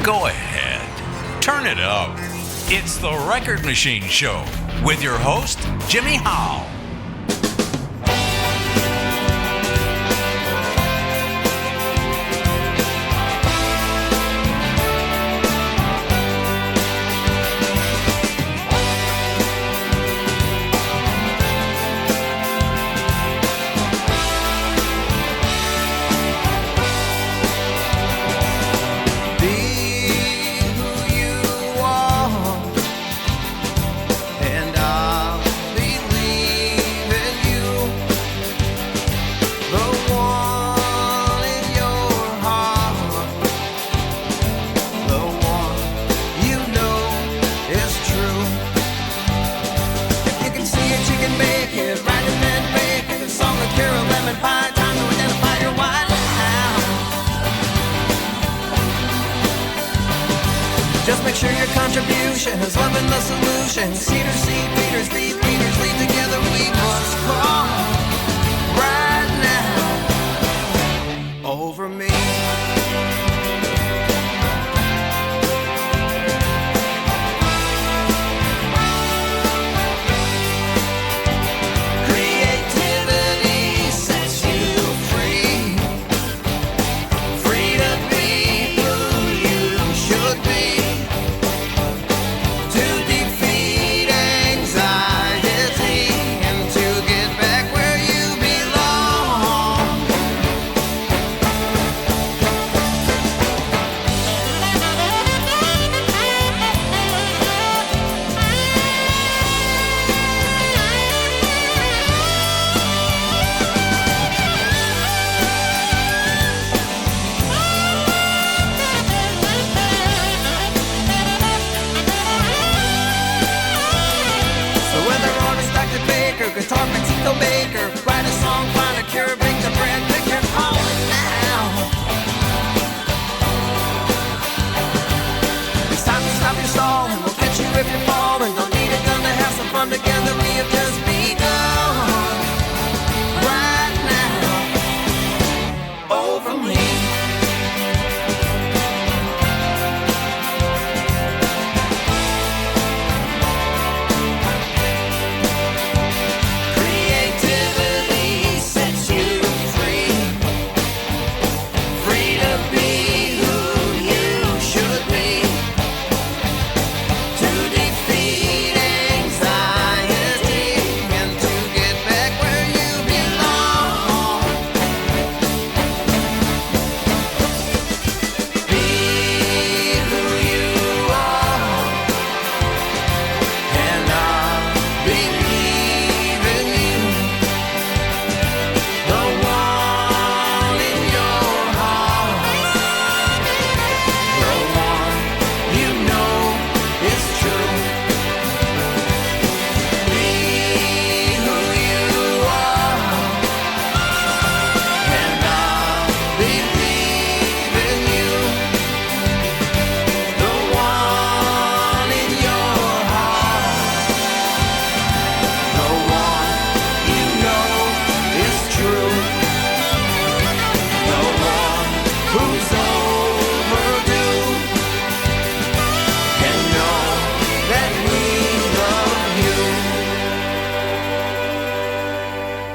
Go ahead. Turn it up. It's the Record Machine Show with your host, Jimmy Howe. Just make sure your contribution is loving the solution. Cedar seed, leaders lead together. We must crawl right now over me. Creativity sets you free, free to be who you should be. Guitar, potato baker, write a song, find a cure, bake the bread, pick your calling now. It's time to stop your stalling, we'll catch you if you're falling. Don't need a gun to have some fun together, we have just begun. Right now, over me.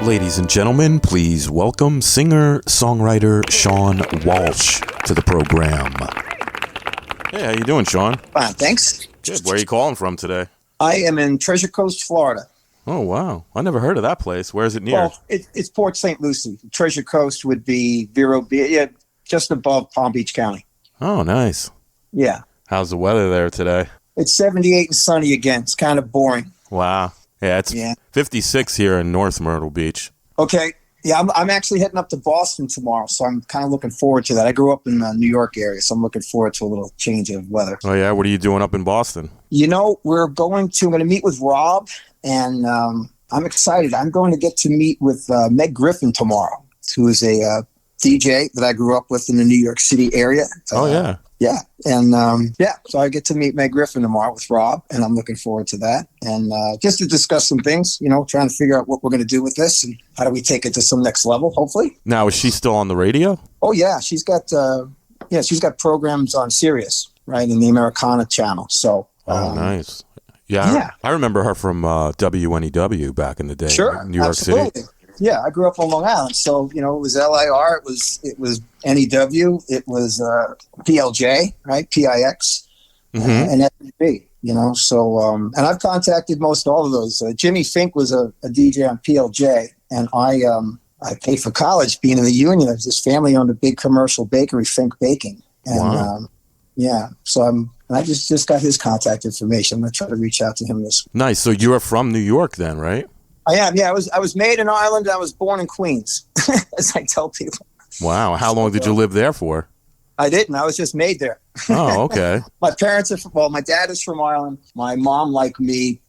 Ladies and gentlemen, please welcome singer-songwriter Sean Walshe to the program. Hey, how you doing, Sean? Fine, thanks. Good. Where are you calling from today? I am in Treasure Coast, Florida. Oh, wow. I never heard of that place. Where is it near? Well, it's Port St. Lucie. Treasure Coast would be Vero Beach, yeah, just above Palm Beach County. Oh, nice. Yeah. How's the weather there today? It's 78 and sunny again. It's kind of boring. Wow. Yeah, it's 56 here in North Myrtle Beach. Okay. Yeah, I'm actually heading up to Boston tomorrow, so I'm kind of looking forward to that. I grew up in the New York area, so I'm looking forward to a little change of weather. Oh, yeah? What are you doing up in Boston? You know, I'm going to meet with Rob, and I'm excited. I'm going to get to meet with Meg Griffin tomorrow, who is a DJ that I grew up with in the New York City area. Oh, yeah. Yeah. And so I get to meet Meg Griffin tomorrow with Rob, and I'm looking forward to that. And just to discuss some things, trying to figure out what we're going to do with this and how do we take it to some next level, hopefully. Now, is she still on the radio? Oh, yeah. She's got programs on Sirius. right, in the Americana channel. So, nice. Yeah, yeah. I remember her from WNEW back in the day, Sure, right? New York absolutely. City. Yeah, I grew up on Long Island, so it was LIR, it was NEW, it was PLJ, right, PIX, and FB. So and I've contacted most all of those. Jimmy Fink was a DJ on PLJ, and I paid for college being in the union. This family owned a big commercial bakery, Fink Baking, and Wow. yeah. So I just got his contact information. I'm gonna try to reach out to him this. Nice. So you are from New York then, right? I am. Yeah, I was made in Ireland. I was born in Queens, as I tell people. Wow. How long did you live there for? I didn't. I was just made there. Oh, okay. My parents are my dad is from Ireland. My mom, like me,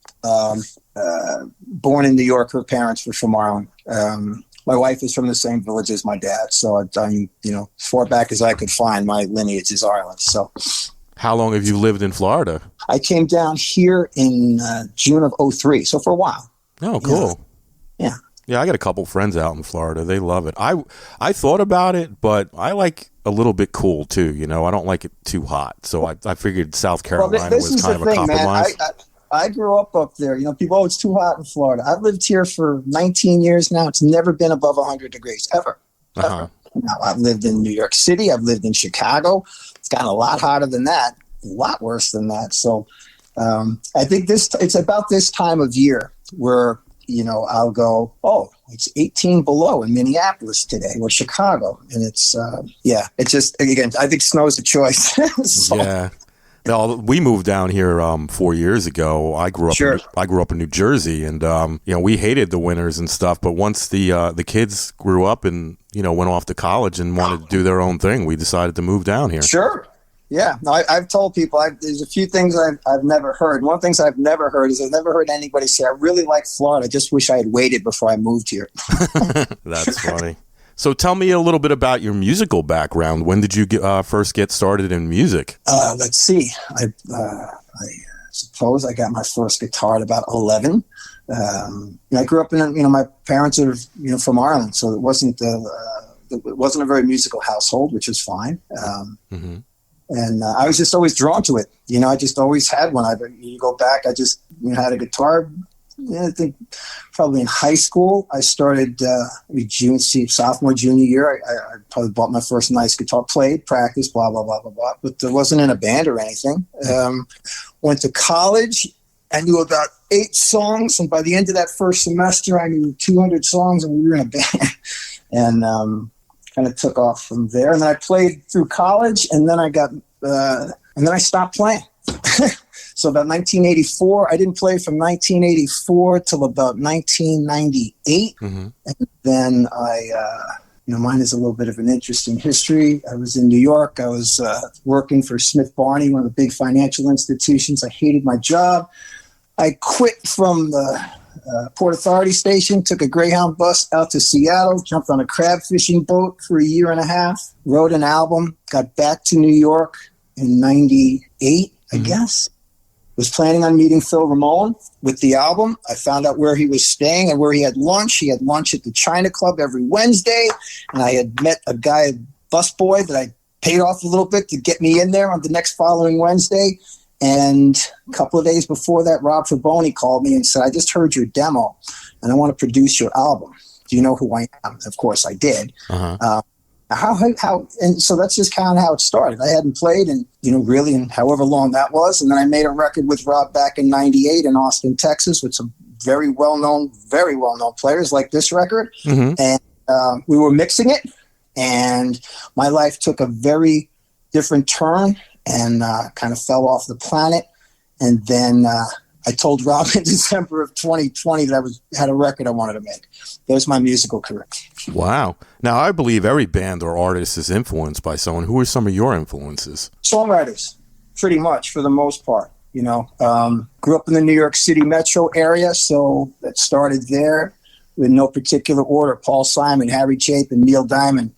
born in New York. Her parents were from Ireland. My wife is from the same village as my dad. So I'm, as far back as I could find, my lineage is Ireland. So. How long have you lived in Florida? I came down here in June of 2003. So for a while. Oh, cool. Yeah. Yeah, I got a couple friends out in Florida. They love it. I thought about it, but I like a little bit cool too. I don't like it too hot. So I figured South Carolina was kind of a compromise. Man. I grew up there. People, it's too hot in Florida. I've lived here for 19 years now. It's never been above 100 degrees, ever. Uh-huh. Now, I've lived in New York City. I've lived in Chicago. It's gotten a lot hotter than that, a lot worse than that. So I think it's about this time of year where, I'll go, oh, it's 18 below in Minneapolis today or Chicago. And it's just, again, I think snow's a choice. So, yeah. No, we moved down here 4 years ago. I grew up in New Jersey, and we hated the winters and stuff. But once the kids grew up and went off to college and wanted to do their own thing, we decided to move down here. Sure. Yeah. No, I've told people there's a few things I've never heard. One of the things I've never heard is I've never heard anybody say, I really like Florida. I just wish I had waited before I moved here. That's funny. So tell me a little bit about your musical background. When did you first get started in music? Let's see. I suppose I got my first guitar at about 11. I grew up in, my parents are, from Ireland, so it wasn't a very musical household, which is fine. And I was just always drawn to it. I just always had one. You go back, I just had a guitar. I think probably in high school, I started sophomore, junior year. I probably bought my first nice guitar, played, practiced, blah, blah, blah, blah, blah. But I wasn't in a band or anything. Went to college. I knew about 8 songs. And by the end of that first semester, I knew 200 songs and we were in a band. And kind of took off from there. And then I played through college and then I stopped playing. So about 1984, I didn't play from 1984 till about 1998. And then mine is a little bit of an interesting history. I was in New York. I was working for Smith Barney, one of the big financial institutions. I hated my job. I quit from the Port Authority station, took a Greyhound bus out to Seattle, jumped on a crab fishing boat for a year and a half, wrote an album, got back to New York in 98, I guess. Was planning on meeting Phil Ramone with the album. I found out where he was staying and where he had lunch. He had lunch at the China Club every Wednesday. And I had met a guy, a busboy, that I paid off a little bit to get me in there on the next following Wednesday. And a couple of days before that, Rob Fraboni called me and said, I just heard your demo and I want to produce your album. Do you know who I am? Of course I did. And so that's just kind of how it started. I hadn't played in, really in however long that was. And then I made a record with Rob back in 98 in Austin, Texas with some very well-known players like this record. And we were mixing it and my life took a very different turn and kind of fell off the planet. And then I told Rob in December of 2020 that I had a record I wanted to make. There's my musical career. Wow. Now, I believe every band or artist is influenced by someone. Who are some of your influences? Songwriters, pretty much, for the most part. Grew up in the New York City metro area, so that started there with no particular order. Paul Simon, Harry Chapin, Neil Diamond,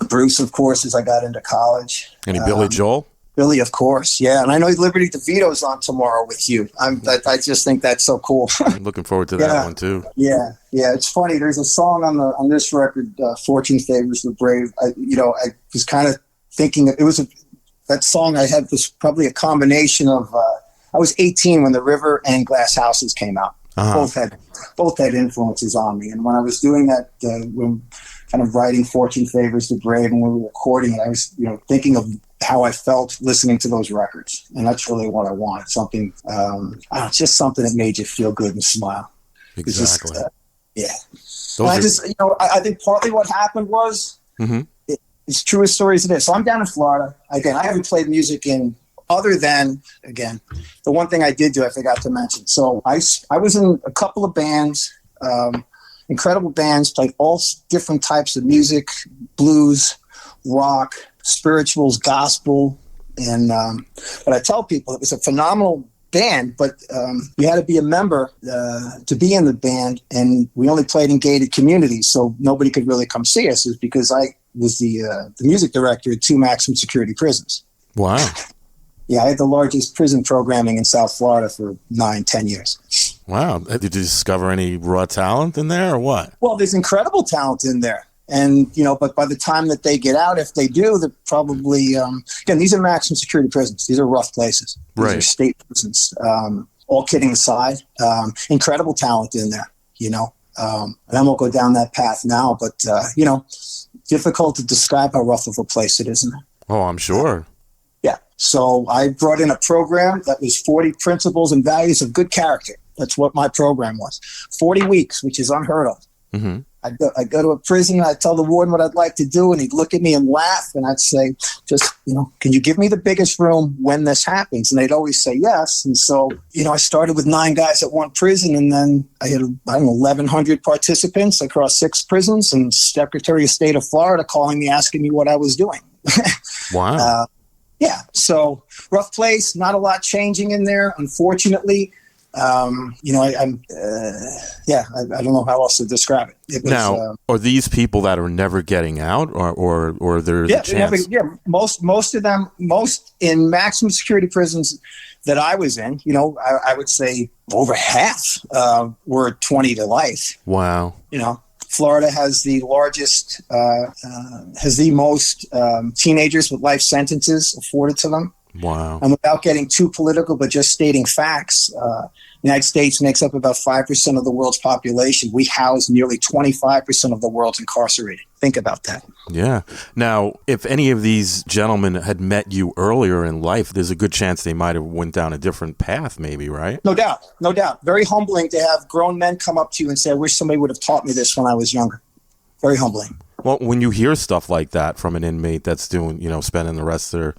Bruce, of course, as I got into college. Any Billy Joel? Billy, of course, yeah. And I know Liberty DeVito's on tomorrow with you. I just think that's so cool. I'm looking forward to that one, too. Yeah. It's funny. There's a song on this record, Fortune Favors the Brave. I was kind of thinking, it was that song I had was probably a combination of, I was 18 when The River and Glass Houses came out. Uh-huh. Both had influences on me. And when I was doing that, when kind of writing Fortune Favors the Brave and we were recording it, I was, thinking of how I felt listening to those records. And that's really what I wanted. Something, just something that made you feel good and smile. Exactly. I think partly what happened was, it's true as story as it is. So I'm down in Florida. Again, I haven't played music other than, again, the one thing I did do, I forgot to mention. So I was in a couple of bands, incredible bands, played all different types of music, blues, rock, spirituals, gospel. And but I tell people it was a phenomenal band, but you had to be a member to be in the band. And we only played in gated communities, so nobody could really come see us. Is because I was the music director at 2 maximum security prisons. Wow. Yeah, I had the largest prison programming in South Florida for 9-10 years. Wow. Did you discover any raw talent in there or what? Well, there's incredible talent in there. And, but by the time that they get out, if they do, they're probably, again, these are maximum security prisons. These are rough places. These are state prisons. All kidding aside, incredible talent in there, and I won't go down that path now, but, difficult to describe how rough of a place it is, isn't it? Oh, I'm sure. Yeah. So I brought in a program that was 40 principles and values of good character. That's what my program was. 40 weeks, which is unheard of. Mm-hmm. I'd go to a prison, I'd tell the warden what I'd like to do, and he'd look at me and laugh, and I'd say, can you give me the biggest room when this happens? And they'd always say yes. And so, I started with 9 guys at one prison, and then I had, 1,100 participants across 6 prisons, and Secretary of State of Florida calling me, asking me what I was doing. Wow. Yeah. So rough place, not a lot changing in there, unfortunately. I don't know how else to describe it. It was, now, are these people that are never getting out, or there's a chance? Most of them, in maximum security prisons that I was in, I would say over half were 20 to life. Wow. Florida has the largest, has the most teenagers with life sentences afforded to them. Wow. And without getting too political, but just stating facts, the United States makes up about 5% of the world's population. We house nearly 25% of the world's incarcerated. Think about that. Yeah. Now, if any of these gentlemen had met you earlier in life, there's a good chance they might have went down a different path, maybe, right? No doubt. No doubt. Very humbling to have grown men come up to you and say, I wish somebody would have taught me this when I was younger. Very humbling. Well, when you hear stuff like that from an inmate that's doing, spending the rest of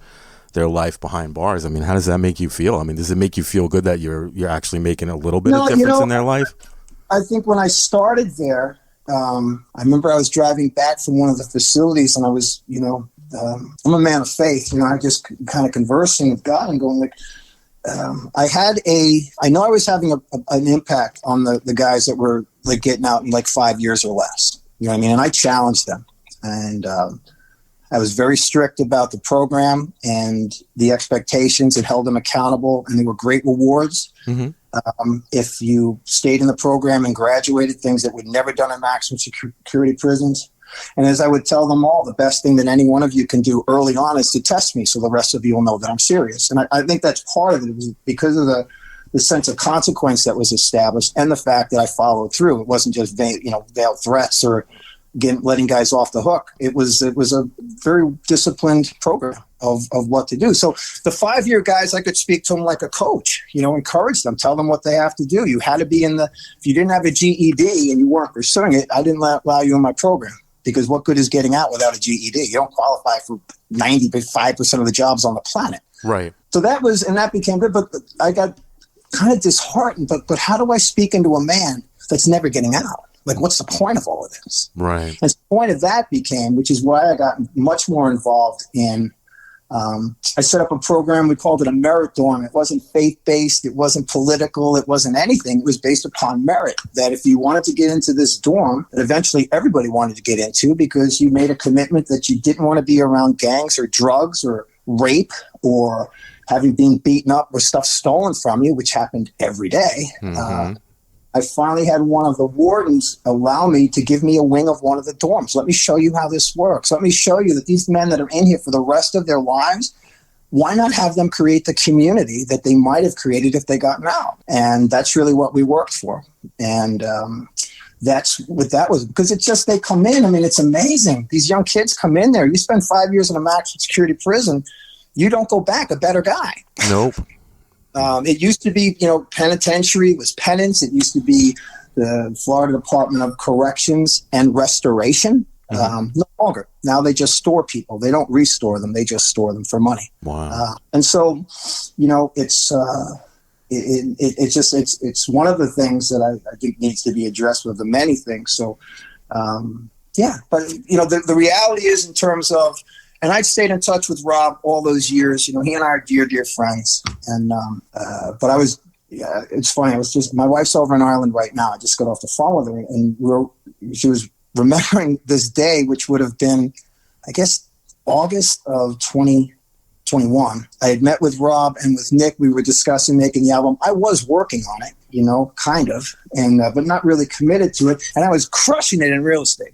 their life behind bars, how does that make you feel? Does it make you feel good that you're actually making a little bit of difference in their life? I think when I started there, I remember I was driving back from one of the facilities, and I was, I'm a man of faith, I just kind of conversing with God and going I know I was having an impact on the guys that were like getting out in like 5 years or less, and I challenged them, and I was very strict about the program and the expectations, and held them accountable, and they were great rewards. Mm-hmm. If you stayed in the program and graduated, things that we'd never done in maximum security prisons. And as I would tell them all, the best thing that any one of you can do early on is to test me, so the rest of you will know that I'm serious. And I think that's part of it. It was because of the sense of consequence that was established, and the fact that I followed through. It wasn't just veiled threats or letting guys off the hook. It was a very disciplined program of what to do. So the 5-year guys, I could speak to them like a coach, encourage them, tell them what they have to do. You had to be if you didn't have a GED and you weren't pursuing it, I didn't allow you in my program, because what good is getting out without a GED? You don't qualify for 95% of the jobs on the planet. Right. So that became good, but I got kind of disheartened, but how do I speak into a man that's never getting out? Like, what's the point of all of this? Right. And the point of that became, which is why I got much more involved in, I set up a program, we called it a merit dorm. It wasn't faith-based, it wasn't political, it wasn't anything. It was based upon merit, that if you wanted to get into this dorm, that eventually everybody wanted to get into, because you made a commitment that you didn't want to be around gangs or drugs or rape or having been beaten up or stuff stolen from you, which happened every day. Mm-hmm. I finally had one of the wardens allow me to give me a wing of one of the dorms. Let me show you how this works. Let me show you that these men that are in here for the rest of their lives why not have them create the community that they might have created if they gotten out? And that's really what we worked for. And that's what that was, because it's just, they come in. I mean, it's amazing. These young kids come in there. You spend 5 years in a maximum security prison, you don't go back a better guy. Nope. It used to be, penitentiary was penance. It used to be the Florida Department of Corrections and Restoration. No longer. Now they just store people. They don't restore them. They just store them for money. Wow. And so, it's it's one of the things that I think needs to be addressed with the many things. So, but the reality is, in terms of, and I've stayed in touch with Rob all those years. He and I are dear, dear friends. And but I was, it's funny. I was my wife's over in Ireland right now. I just got off the phone with her, and she was remembering this day, which would have been, I guess, August of 2021. I had met with Rob and with Nick. We were discussing making the album. I was working on it, kind of, and but not really committed to it. And I was crushing it in real estate.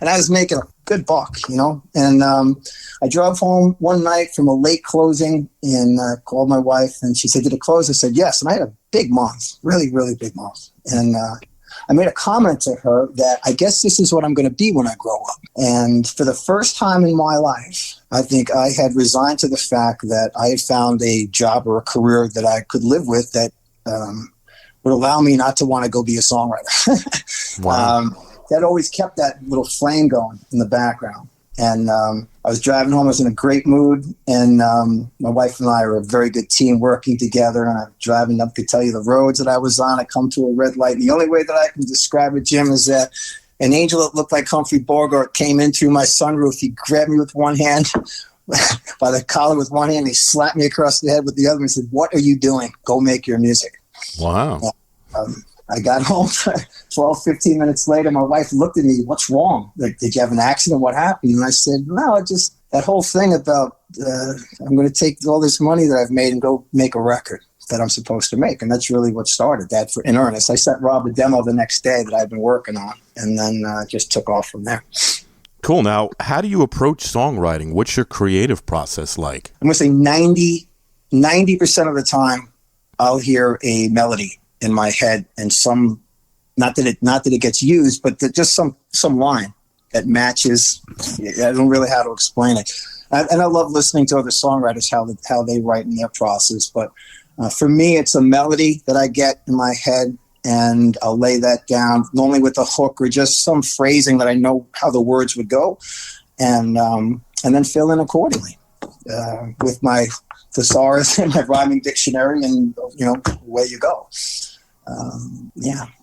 And I was making a good buck, and I drove home one night from a late closing and called my wife, and she said, "Did it close?" I said, "Yes." And I had a big month, really, really big month. And I made a comment to her that I guess this is what I'm going to be when I grow up. And for the first time in my life, I think I had resigned to the fact that I had found a job or a career that I could live with that would allow me not to want to go be a songwriter. Wow. That always kept that little flame going in the background. And I was driving home. I was in a great mood. And my wife and I are a very good team working together. And I'm driving up to tell you the roads that I was on. I come to a red light. And the only way that I can describe it, Jim, is that an angel that looked like Humphrey Bogart came in through my sunroof. He grabbed me with one hand, by the collar with one hand. He slapped me across the head with the other and said, "What are you doing? Go make your music." Wow. I got home 12, 15 minutes later. My wife looked at me, "What's wrong? Like, did you have an accident? What happened?" And I said, "No, just that whole thing about I'm going to take all this money that I've made and go make a record that I'm supposed to make." And that's really what started that in earnest. I sent Rob a demo the next day that I'd been working on, and then just took off from there. Cool. Now, how do you approach songwriting? What's your creative process like? I'm going to say 90% of the time I'll hear a melody in my head, and not that it gets used, but just some line that matches. I don't really know how to explain it. And I love listening to other songwriters, how they write in their process. But for me, it's a melody that I get in my head, and I'll lay that down, normally with a hook or just some phrasing that I know how the words would go, and then fill in accordingly with my thesaurus and my rhyming dictionary, and away you go.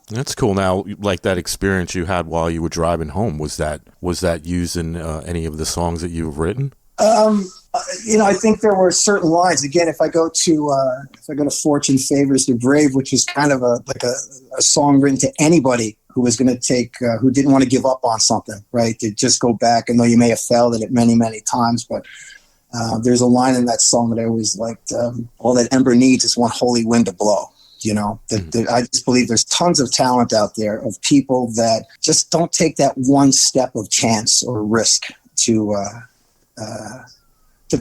That's cool. Now, like that experience you had while you were driving home, was that used in any of the songs that you've written? I think there were certain lines. Again, if I go to Fortune Favors the Brave, which is kind of a song written to anybody who was going to who didn't want to give up on something, right? To just go back. And though you may have failed at it many, many times, but there's a line in that song that I always liked. All that Ember needs is one holy wind to blow. I just believe there's tons of talent out there of people that just don't take that one step of chance or risk to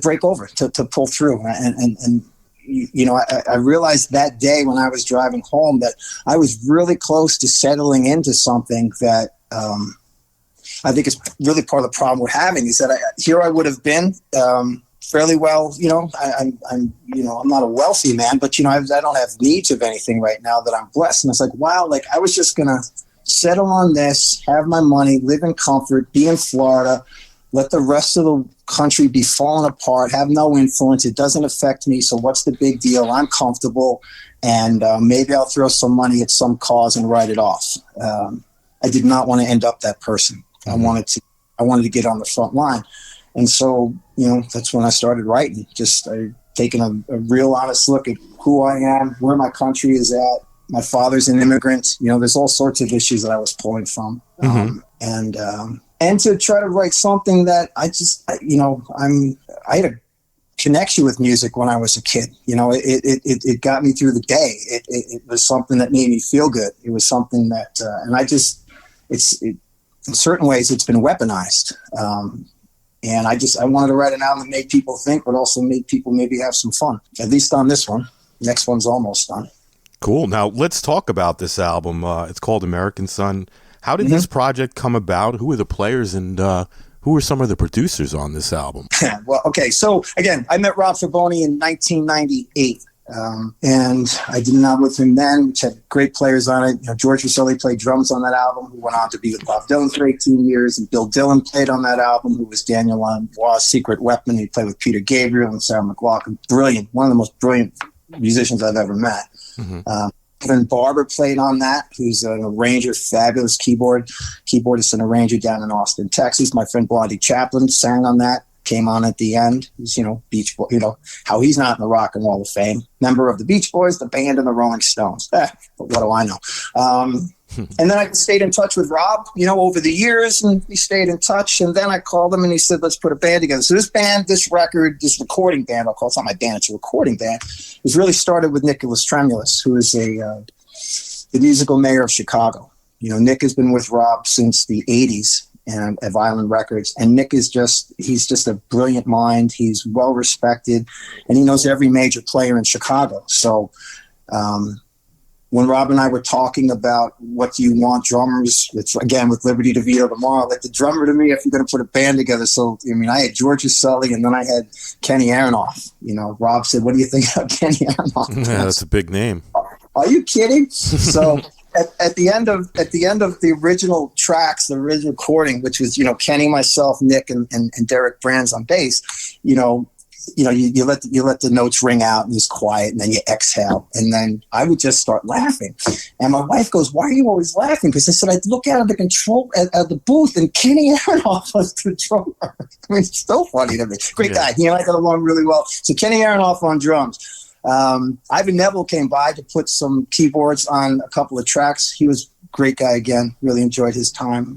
break over, to pull through. And I realized that day when I was driving home that I was really close to settling into something that I think is really part of the problem we're having, is that here I would have been fairly well, I'm not a wealthy man, but I don't have needs of anything right now, that I'm blessed. And it's like, wow, like I was just going to settle on this, have my money, live in comfort, be in Florida, let the rest of the country be falling apart, have no influence. It doesn't affect me. So what's the big deal? I'm comfortable, and maybe I'll throw some money at some cause and write it off. I did not want to end up that person. I wanted to get on the front line. And so, that's when I started writing, just taking a real honest look at who I am, where my country is at. My father's an immigrant. There's all sorts of issues that I was pulling from. And to try to write something that I had a connection with music when I was a kid. It got me through the day. It was something that made me feel good. It was something that, in certain ways it's been weaponized. And I wanted to write an album that made people think, but also made people maybe have some fun, at least on this one. Next one's almost done. Cool. Now let's talk about this album. It's called American Son. How did this project come about? Who are the players, and who are some of the producers on this album? Well, okay. So again, I met Rob Fraboni in 1998. And I did an album with him then, which had great players on it. You know, George Roselli played drums on that album, who went on to be with Bob Dylan for 18 years. And Bill Dillon played on that album, who was Daniel Lanois' secret weapon. He played with Peter Gabriel and Sarah McLachlan. Brilliant. One of the most brilliant musicians I've ever met. Kevin Barber played on that, who's an arranger, fabulous keyboardist and arranger down in Austin, Texas. My friend Blondie Chaplin sang on that. Came on at the end. He's, Beach Boy, how he's not in the Rock and Roll of Fame. Member of the Beach Boys, the band, and the Rolling Stones. But what do I know? And then I stayed in touch with Rob, over the years, and we stayed in touch. And then I called him and he said, let's put a band together. So this band, this recording band, I'll call it, it's not my band, it's a recording band, was really started with Nicholas Tremulous, who is the musical mayor of Chicago. Nick has been with Rob since the 80s. And at Violin Records. And Nick he's just a brilliant mind. He's well respected, and he knows every major player in Chicago. So when Rob and I were talking about what do you want drummers, it's again with Liberty DeVito tomorrow, like the drummer to me, if you're going to put a band together. So, I had George Roselli, and then I had Kenny Aronoff. Rob said, what do you think about Kenny Aronoff? Yeah, that's a big name. Are you kidding? So at the end of the original tracks, the original recording, which was Kenny, myself, Nick, and Derek Brands on bass, you let the notes ring out and it's quiet, and then you exhale, and then I would just start laughing, and my wife goes, "Why are you always laughing?" Because I said I'd look out of the control at the booth, and Kenny Aronoff was the drummer. It's so funny to me. Great guy. He and I got along really well. So Kenny Aronoff on drums. Ivan Neville came by to put some keyboards on a couple of tracks. He was a great guy again. Really enjoyed his time.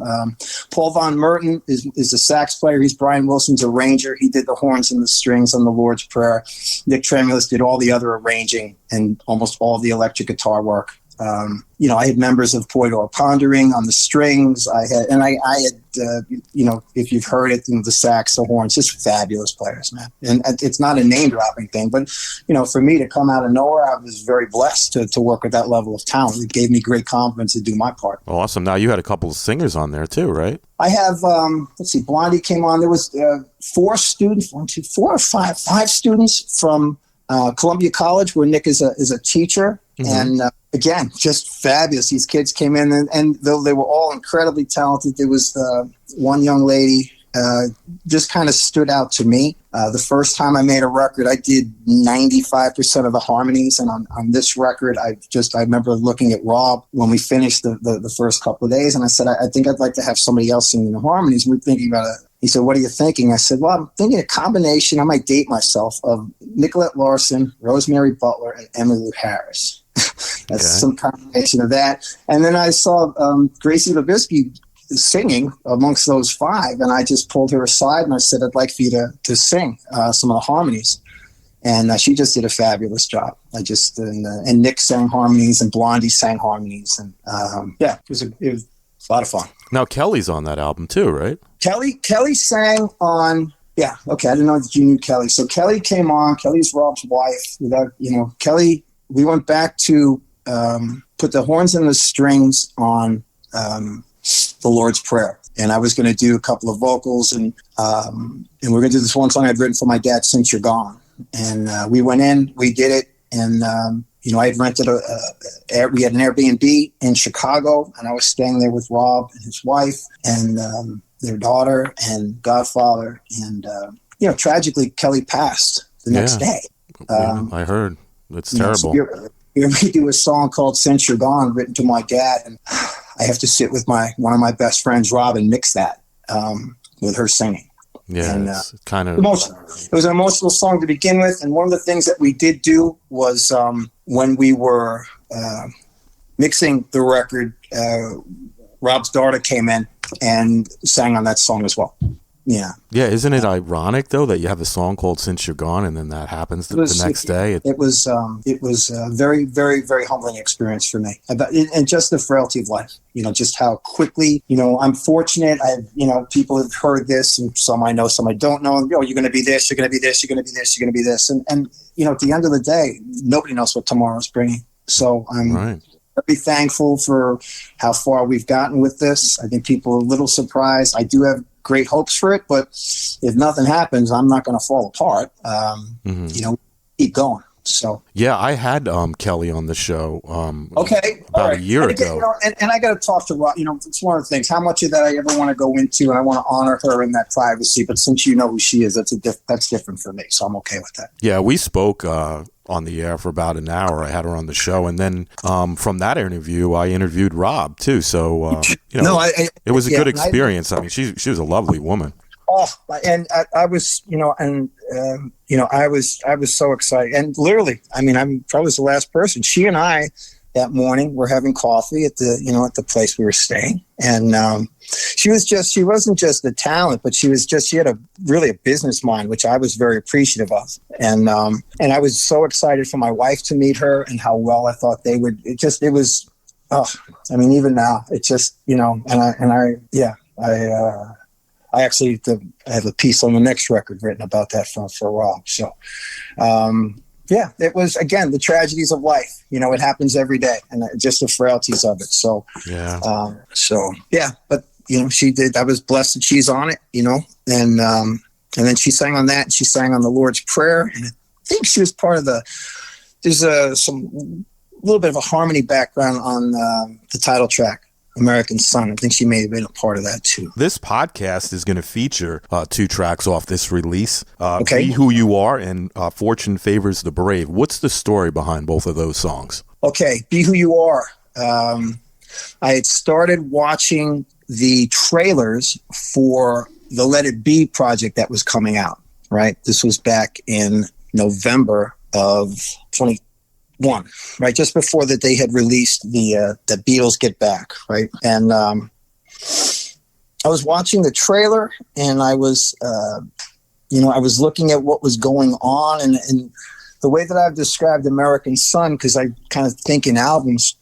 Paul Von Merton is a sax player. He's Brian Wilson's arranger. He did the horns and the strings on the Lord's Prayer. Nick Tremulous did all the other arranging and almost all the electric guitar work. I had members of Poidor Pondering on the strings. I had, if you've heard it, the sax, the horns, just fabulous players, man. And it's not a name dropping thing, but, for me to come out of nowhere, I was very blessed to work with that level of talent. It gave me great confidence to do my part. Awesome. Now you had a couple of singers on there too, right? I have, Blondie came on. There was 5 students from Columbia College, where Nick is a teacher. And again, just fabulous. These kids came in, and though they were all incredibly talented, there was one young lady just kind of stood out to me. The first time I made a record, I did 95% of the harmonies, and on this record, I remember looking at Rob when we finished the first couple of days, and I said, I think I'd like to have somebody else singing the harmonies. We were thinking about it. He said, what are you thinking? I said, well, I'm thinking a combination, I might date myself, of Nicolette Larson, Rosemary Butler, and Emmylou Harris. That's some combination of that. And then I saw Gracie Levinsky singing amongst those 5, and I just pulled her aside and I said, I'd like for you to sing some of the harmonies. And she just did a fabulous job. And Nick sang harmonies, and Blondie sang harmonies. And it was a lot of fun. Now Kelly's on that album too, right? Kelly sang on, I didn't know that you knew Kelly. So Kelly came on. Kelly's Rob's wife. Kelly, we went back to put the horns and the strings on the Lord's Prayer. And I was going to do a couple of vocals, and we're going to do this one song I'd written for my dad, Since You're Gone. And we went in, we did it, and I had rented we had an Airbnb in Chicago, and I was staying there with Rob and his wife and their daughter and godfather. And, tragically, Kelly passed the next day. I heard. It's terrible. So here we do a song called Since You're Gone, written to my dad, and I have to sit with one of my best friends, Rob, and mix that with her singing. Yeah, and, it's kind of emotional. It was an emotional song to begin with, and one of the things that we did do was when we were mixing the record, Rob's daughter came in and sang on that song as well. Yeah. Yeah, isn't it ironic though that you have a song called "Since You're Gone" and then that happens the next day? It was a very, very, very humbling experience for me, and just the frailty of life. Just how quickly. I'm fortunate. People have heard this, and some I know, some I don't know. You're going to be this. You're going to be this. You're going to be this. You're going to be this. And at the end of the day, nobody knows what tomorrow's bringing. So I'm very thankful for how far we've gotten with this. I think people are a little surprised. I do have great hopes for it, but if nothing happens, I'm not going to fall apart. Keep going. So yeah, I had Kelly on the show about a year ago. And I got to talk to Rob. It's one of the things. How much of that I ever want to go into, and I want to honor her in that privacy. But since you know who she is, that's different for me. So I'm okay with that. Yeah, we spoke on the air for about an hour. I had her on the show, and then from that interview, I interviewed Rob too. So it was a good experience. I mean, she was a lovely woman. Oh, and I was, I was so excited. And literally, I mean, I'm probably the last person. She and I that morning were having coffee at the place we were staying. And she wasn't just a talent, but she had really a business mind, which I was very appreciative of. And I was so excited for my wife to meet her and how well I thought they would. Even now, it's just, I actually have a piece on the next record written about that for Rob. So, it was, again, the tragedies of life. It happens every day, and just the frailties of it. So, but she did. I was blessed that she's on it. And then she sang on that. And she sang on the Lord's Prayer, and I think she was part of there's some little bit of a harmony background on the title track, American Son. I think she may have been a part of that too. This podcast is going to feature 2 tracks off this release. Be Who You Are and Fortune Favors the Brave. What's the story behind both of those songs? Okay, Be Who You Are. I had started watching the trailers for the Let It Be project that was coming out, right? This was back in November of 2021, right? Just before that they had released the Beatles Get Back, right? And I was watching the trailer, and I was, I was looking at what was going on, and the way that I've described American Son, because I kind of think in albums,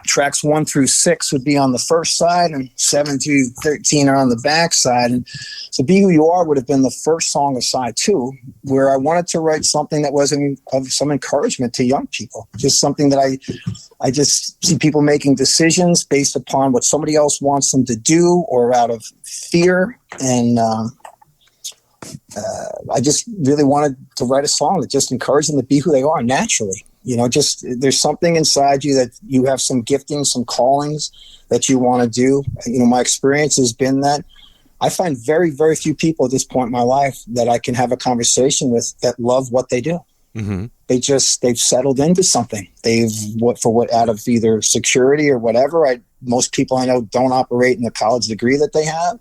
tracks 1 through 6 would be on the first side, and 7 through 13 are on the back side. And so Be Who You Are would have been the first song of side 2, where I wanted to write something that was of some encouragement to young people. Just something that I just see people making decisions based upon what somebody else wants them to do or out of fear. And I just really wanted to write a song that just encouraged them to be who they are naturally. Just there's something inside you that you have some gifting, some callings that you want to do. My experience has been that I find very, very few people at this point in my life that I can have a conversation with that love what they do. Mm-hmm. They've settled into something. Out of either security or whatever. Most people I know don't operate in the college degree that they have.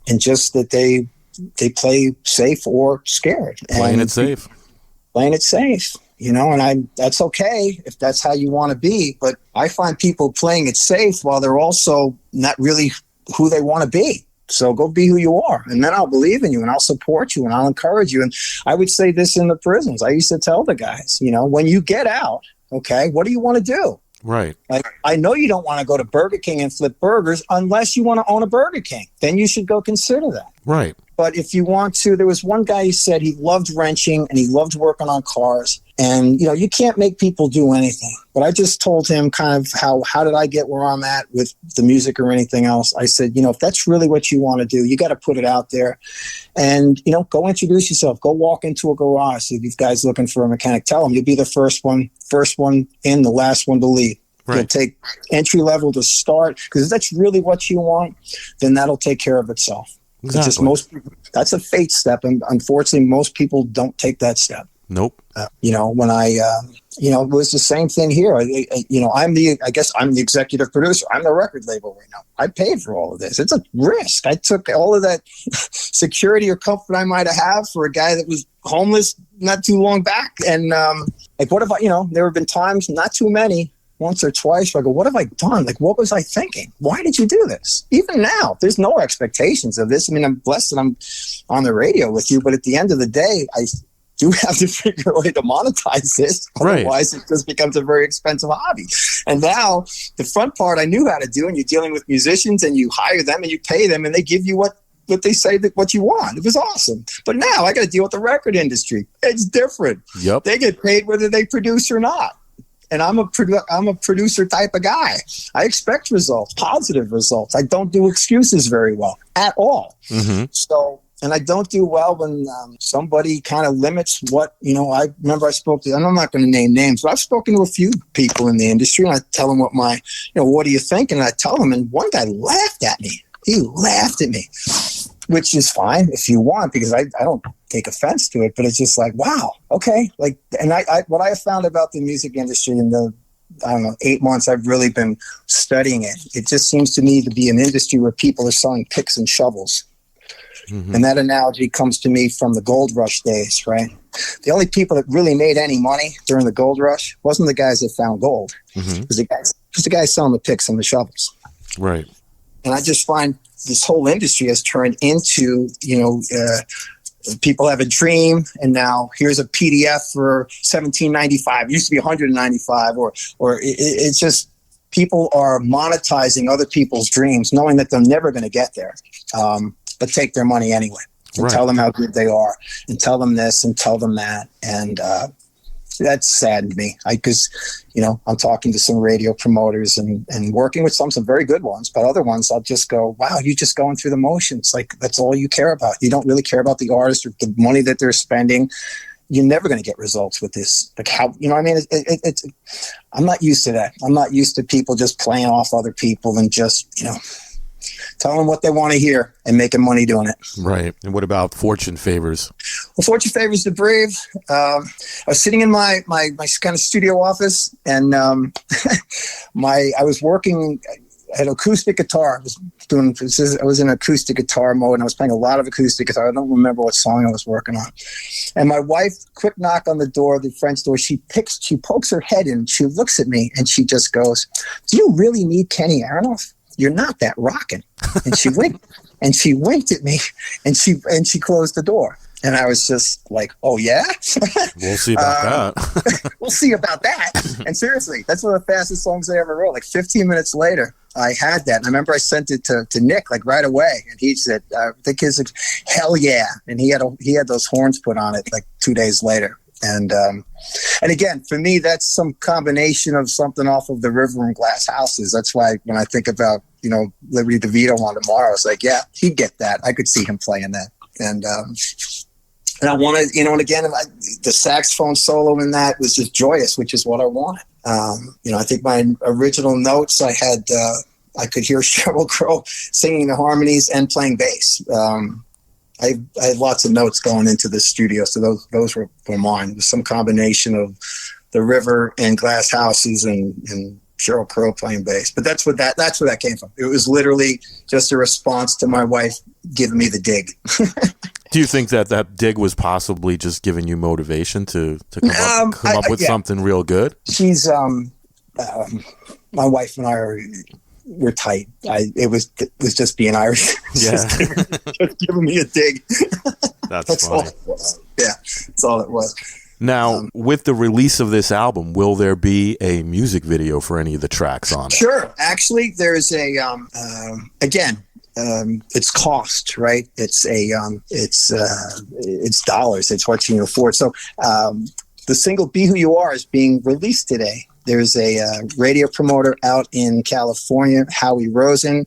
And just that they play safe or scared. Playing it safe. And that's okay if that's how you want to be. But I find people playing it safe while they're also not really who they want to be. So go be who you are, and then I'll believe in you, and I'll support you, and I'll encourage you. And I would say this in the prisons. I used to tell the guys, when you get out, okay, what do you want to do? Right. I know you don't want to go to Burger King and flip burgers unless you want to own a Burger King. Then you should go consider that. Right. But if you want to, there was one guy who said he loved wrenching and he loved working on cars. And, you can't make people do anything. But I just told him kind of how did I get where I'm at with the music or anything else. I said, if that's really what you want to do, you got to put it out there. And, go introduce yourself. Go walk into a garage. See these guys looking for a mechanic. Tell them you'll be the first one in, the last one to leave. Right. You'll take entry level to start. Because if that's really what you want, then that'll take care of itself. Exactly. It's just that's a faith step. And unfortunately, most people don't take that step. Nope. When it was the same thing here. I'm the executive producer. I'm the record label right now. I paid for all of this. It's a risk. I took all of that security or comfort I might have for a guy that was homeless not too long back. And what if there have been times, not too many, once or twice where I go, what have I done? Like, what was I thinking? Why did you do this? Even now, there's no expectations of this. I mean, I'm blessed that I'm on the radio with you, but at the end of the day, I do have to figure a way to monetize this. Right. Otherwise, it just becomes a very expensive hobby. And now the front part I knew how to do, and you're dealing with musicians and you hire them and you pay them and they give you what they say that what you want. It was awesome. But now I got to deal with the record industry. It's different. Yep. They get paid whether they produce or not. And I'm a producer type of guy. I expect results, positive results. I don't do excuses very well at all. Mm-hmm. So, and I don't do well when somebody kind of limits what, I remember I spoke to, and I'm not going to name names, but I've spoken to a few people in the industry, and I tell them what do you think? And I tell them, and one guy laughed at me. He laughed at me, which is fine if you want, because I don't take offense to it, but it's just like, wow, okay. Like, and I what I have found about the music industry in the, 8 months I've really been studying it, it just seems to me to be an industry where people are selling picks and shovels. Mm-hmm. And that analogy comes to me from the gold rush days, right? The only people that really made any money during the gold rush wasn't the guys that found gold. Mm-hmm. It was the guys selling the picks and the shovels. Right. And I just find this whole industry has turned into, people have a dream, and now here's a PDF for $17.95. It used to be $195, or it's just people are monetizing other people's dreams, knowing that they're never going to get there, but take their money anyway and tell them how good they are, and tell them this and tell them that, and that saddened me. Because I'm talking to some radio promoters and working with some very good ones, but other ones I'll just go, wow, you're just going through the motions. Like, that's all you care about. You don't really care about the artist or the money that they're spending. You're never going to get results with this. Like, how, I mean, it's I'm not used to that. I'm not used to people just playing off other people and just, telling them what they want to hear and making money doing it. Right. And what about fortune favors? Well, fortune favors the brave. I was sitting in my kind of studio office, and I was working at acoustic guitar. I was in acoustic guitar mode, and I was playing a lot of acoustic guitar. I don't remember what song I was working on. And my wife, quick knock on the door, the French door, she pokes her head in, she looks at me, and she just goes, "Do you really need Kenny Aronoff? You're not that rocking." And she winked, at me, and she closed the door. And I was just like, oh yeah? We'll see about that. We'll see about that. And seriously, that's one of the fastest songs I ever wrote. Like 15 minutes later, I had that. And I remember I sent it to Nick, like right away. And he said, the kid's like, hell yeah. And he had those horns put on it like 2 days later. And again, for me, that's some combination of something off of The River and Glass Houses. That's why when I think about, Liberty DeVito on Tomorrow, it's like, yeah, he'd get that. I could see him playing that. And I wanted, and again, the saxophone solo in that was just joyous, which is what I wanted. I think my original notes, I could hear Sheryl Crow singing the harmonies and playing bass. I had lots of notes going into the studio, so those were mine. It was some combination of The River and Glass Houses and Sheryl Crow playing bass. But that's where that came from. It was literally just a response to my wife giving me the dig. Do you think that dig was possibly just giving you motivation to come up with something real good? She's my wife and I we're tight. It was just being Irish. Yeah. just giving me a dig. That's funny. All it was. Yeah, that's all it was. Now, with the release of this album, will there be a music video for any of the tracks on it? Sure. Actually, there's a it's cost, right? It's dollars. It's what you can afford. So the single "Be Who You Are" is being released today. There's a radio promoter out in California, Howie Rosen.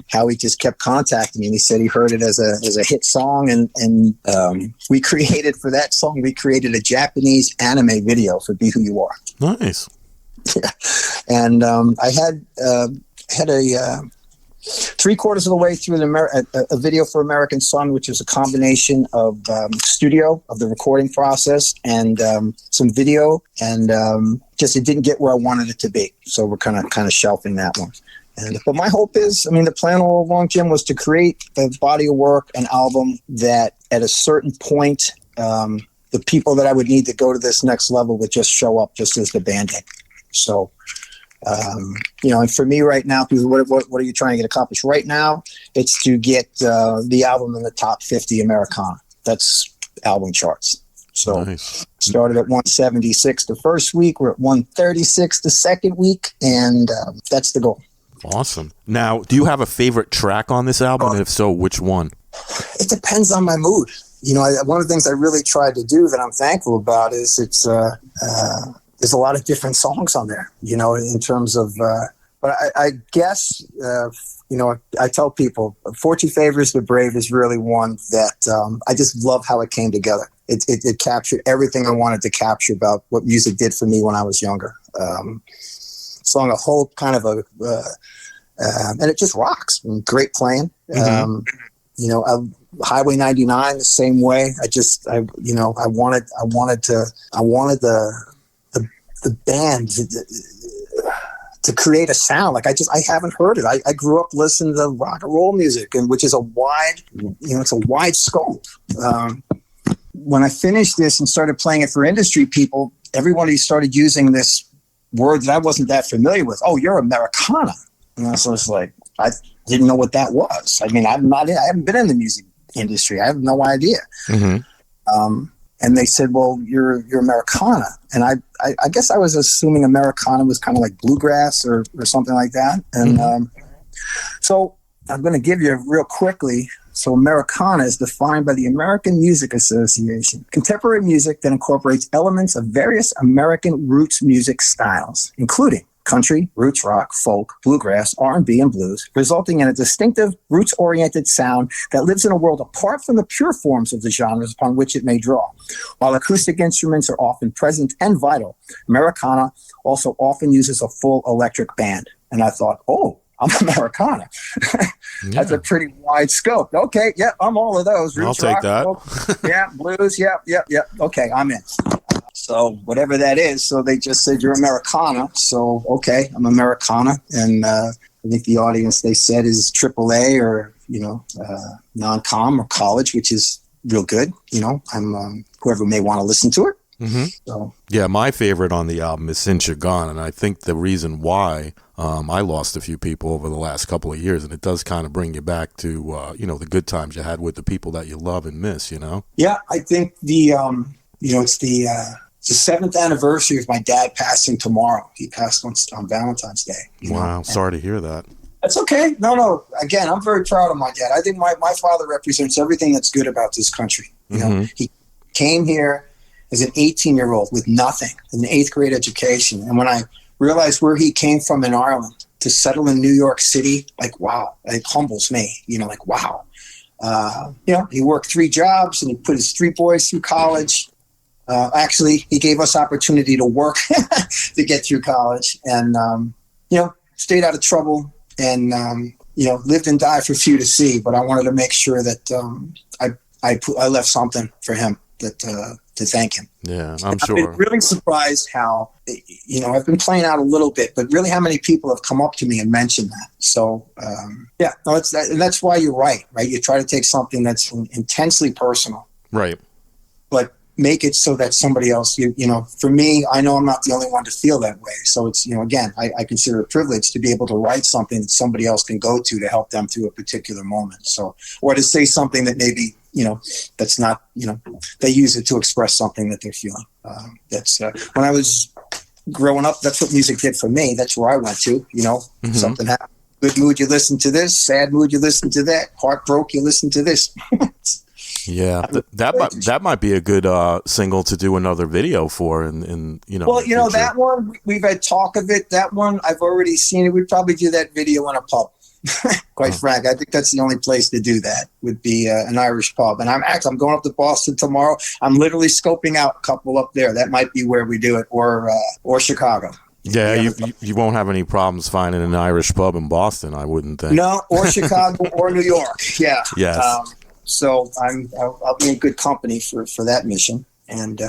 Howie just kept contacting me, and he said he heard it as a hit song, and we created for that song. We created a Japanese anime video for "Be Who You Are." Nice. Yeah, and I had a 3/4 of the way through a video for American Sun, which is a combination of studio of the recording process and some video, and just it didn't get where I wanted it to be, so we're kind of shelving that one. But my hope is, the plan all along, Jim, was to create a body of work, an album that at a certain point, the people that I would need to go to this next level would just show up just as the Band-Aid. So And for me right now, people, what are you trying to get accomplished right now? It's to get the album in the top 50 Americana. That's album charts. So nice. Started at 176 the first week. We're at 136 the second week, and that's the goal. Awesome. Now, do you have a favorite track on this album? And if so, which one? It depends on my mood. One of the things I really tried to do that I'm thankful about is there's a lot of different songs on there, in terms of, but I guess, I tell people, Fortune Favors the Brave is really one that I just love how it came together. It captured everything I wanted to capture about what music did for me when I was younger. Song a whole kind of and it just rocks. Great playing. Highway 99 the same way. I wanted the band to create a sound. Like I haven't heard it. I grew up listening to rock and roll music, and which is a wide, it's a wide scope. When I finished this and started playing it for industry people, everybody started using this word that I wasn't that familiar with. Oh, you're Americana. And I was just like, I didn't know what that was. I mean, I haven't been in the music industry. I have no idea. Mm-hmm. And they said, well, you're Americana. And I guess I was assuming Americana was kind of like bluegrass or something like that. And so I'm going to give you real quickly. So Americana is defined by the American Music Association. Contemporary music that incorporates elements of various American roots music styles, including country, roots rock, folk, bluegrass, R&B, and blues, resulting in a distinctive, roots-oriented sound that lives in a world apart from the pure forms of the genres upon which it may draw. While acoustic instruments are often present and vital, Americana also often uses a full electric band. And I thought, oh, I'm Americana. That's a pretty wide scope. Okay, yeah, I'm all of those. Roots, I'll take rock, that. folk, yeah, blues, yeah. Okay, I'm in. So whatever that is, so they just said you're Americana. So okay, I'm Americana, and I think the audience they said is AAA or non-com or college, which is real good. I'm whoever may want to listen to it. Mm-hmm. So yeah, my favorite on the album is Since You're Gone, and I think the reason why I lost a few people over the last couple of years, and it does kind of bring you back to the good times you had with the people that you love and miss. Yeah, I think it's the 7th anniversary of my dad passing tomorrow. He passed on Valentine's Day. Wow, sorry to hear that. That's okay. No. Again, I'm very proud of my dad. I think my father represents everything that's good about this country. He came here as an 18-year-old with nothing, an 8th grade education. And when I realized where he came from in Ireland to settle in New York City, like, wow, it humbles me, like, wow. He worked 3 jobs and he put his 3 boys through college. Actually, he gave us opportunity to work to get through college and, stayed out of trouble and, lived and died for few to see. But I wanted to make sure that I left something for him to thank him. Yeah, I'm sure. I've been really surprised how, I've been playing out a little bit, but really how many people have come up to me and mentioned that. So, that's why you're right? You try to take something that's intensely personal. Right. But make it so that somebody else, for me, I know I'm not the only one to feel that way. So it's, again, I consider it a privilege to be able to write something that somebody else can go to help them through a particular moment. So, or to say something that maybe, that's not, they use it to express something that they're feeling. That's when I was growing up, that's what music did for me. That's where I went to, something happened. Good mood, you listen to this. Sad mood, you listen to that. Heart broke, you listen to this. Yeah, that might be a good single to do another video for, and Well, that one we've had talk of it. That one I've already seen it. We'd probably do that video in a pub. Quite frank, I think that's the only place to do that would be an Irish pub. And I'm going up to Boston tomorrow. I'm literally scoping out a couple up there. That might be where we do it, or Chicago. Yeah, you won't have any problems finding an Irish pub in Boston, I wouldn't think. No, or Chicago or New York. Yeah. Yes. So I'll be in good company for that mission, and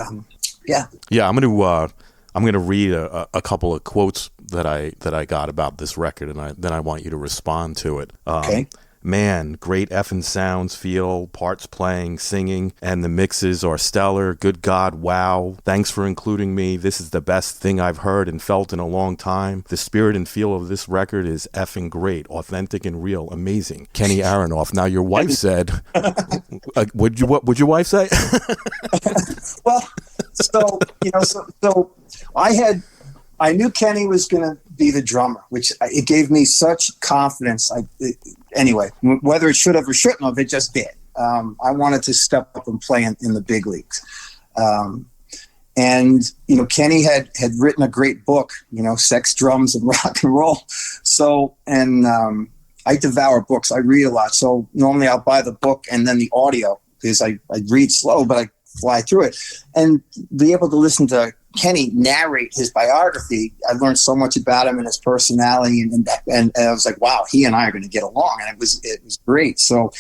yeah. I'm gonna read a couple of quotes that I got about this record, and then I want you to respond to it. Okay. Man, great effing sounds, feel, parts playing, singing, and the mixes are stellar. Good God, wow. Thanks for including me. This is the best thing I've heard and felt in a long time. The spirit and feel of this record is effing great, authentic and real, amazing. Kenny Aronoff. Now, your wife said, what would your wife say? Well, so I knew Kenny was going to be the drummer, which it gave me such confidence. Anyway, whether it should have or shouldn't have, it just did. I wanted to step up and play in the big leagues. And, Kenny had written a great book, Sex, Drums, and Rock and Roll. So, and I devour books. I read a lot. So normally I'll buy the book and then the audio because I read slow, but I fly through it. And be able to listen to Kenny narrate his biography, I learned so much about him and his personality, and I was like, wow, he and I are going to get along, and it was great. So,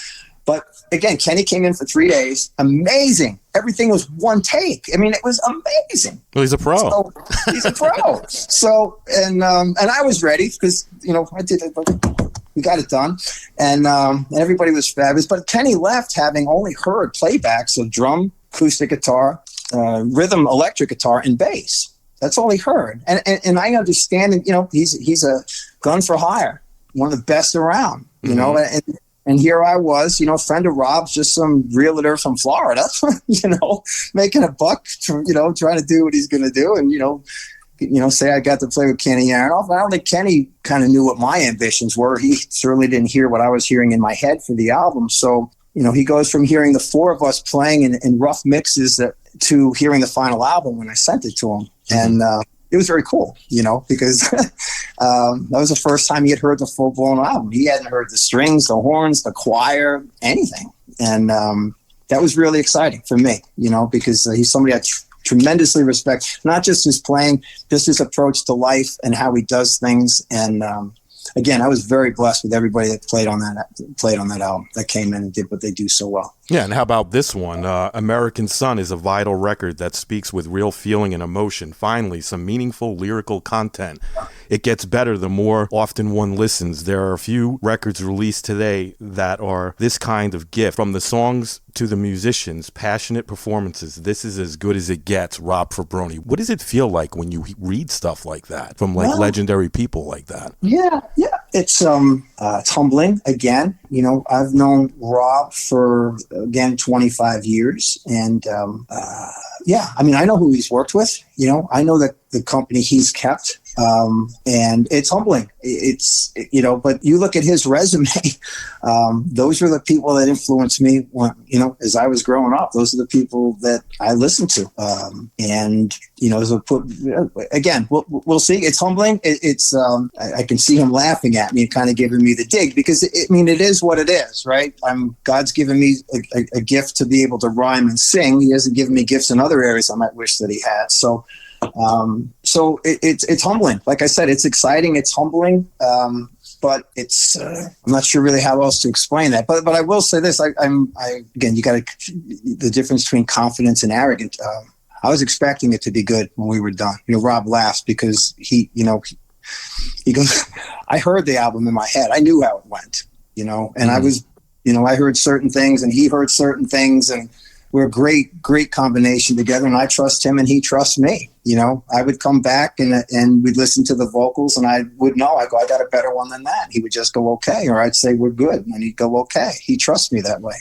but again, Kenny came in for 3 days, amazing. Everything was one take. I mean, it was amazing. Well, he's a pro. So, he's a pro. So, and I was ready because I did it. We got it done, and everybody was fabulous. But Kenny left having only heard playbacks of drum, acoustic guitar, rhythm, electric guitar, and bass. That's all he heard. And I understand, he's a gun for hire, one of the best around, and here I was, friend of Rob's, just some realtor from Florida, making a buck, trying to do what he's going to do. And, say I got to play with Kenny Aronoff. I don't think Kenny kind of knew what my ambitions were. He certainly didn't hear what I was hearing in my head for the album. So, he goes from hearing the four of us playing in rough mixes to hearing the final album when I sent it to him. And it was very cool, because that was the first time he had heard the full-blown album. He hadn't heard the strings, the horns, the choir, anything. And that was really exciting for me, because he's somebody I tremendously respect, not just his playing, just his approach to life and how he does things. And again, I was very blessed with everybody that played on that album, that came in and did what they do so well. Yeah, and how about this one? American Sun is a vital record that speaks with real feeling and emotion. Finally, some meaningful lyrical content. It gets better the more often one listens. There are a few records released today that are this kind of gift. From the songs to the musicians, passionate performances. This is as good as it gets, Rob Fraboni. What does it feel like when you read stuff like that from legendary people like that? Yeah. It's humbling. Again, I've known Rob for 25 years, and I know who he's worked with. I know that the company he's kept, and it's humbling. But you look at his resume. Those are the people that influenced me when, as I was growing up. Those are the people that I listened to. Again, we'll see. It's humbling. I can see him laughing at me and kind of giving me the dig, because it is what it is, right? God's given me a gift to be able to rhyme and sing. He hasn't given me gifts in other areas I might wish that he had. So it's humbling. Like I said, it's exciting. It's humbling. But it's I'm not sure really how else to explain that. But I will say this. Again, you got the difference between confidence and arrogance. I was expecting it to be good when we were done. Rob laughs because he goes, I heard the album in my head. I knew how it went, and I was, I heard certain things and he heard certain things, and we're a great combination together, and I trust him and he trusts me. I would come back and we'd listen to the vocals, and I would know, I got a better one than that. He would just go, okay. Or I'd say, we're good. And he'd go, okay. He trusts me that way.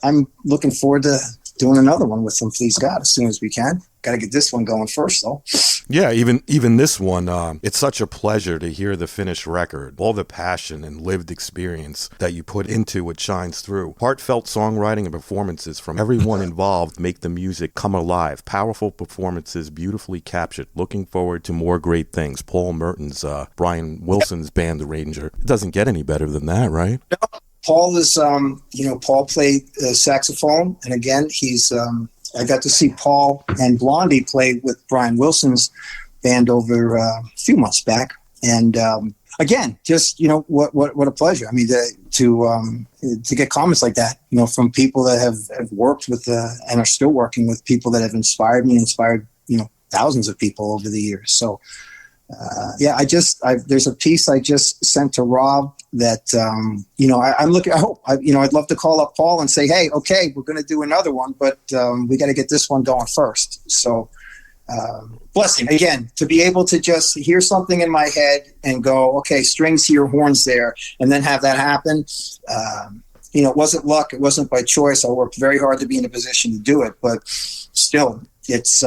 I'm looking forward to doing another one with him, please God, as soon as we can. Got to get this one going first, though. Yeah, even this one, it's such a pleasure to hear the finished record. All the passion and lived experience that you put into it shines through. Heartfelt songwriting and performances from everyone involved make the music come alive. Powerful performances, beautifully captured. Looking forward to more great things. Paul Merton's, Brian Wilson's band arranger. It doesn't get any better than that, right? No, Paul is, Paul played saxophone, and again, he's... I got to see Paul and Blondie play with Brian Wilson's band over a few months back. And again, just, what a pleasure. I mean, to get comments like that, from people that have worked with and are still working with people that have inspired me and inspired, thousands of people over the years. So, there's a piece I just sent to Rob that, I'm looking, I'd love to call up Paul and say, hey, okay, we're going to do another one, but we got to get this one going first. So, blessing again, to be able to just hear something in my head and go, okay, strings here, horns there, and then have that happen. It wasn't luck. It wasn't by choice. I worked very hard to be in a position to do it, but still it's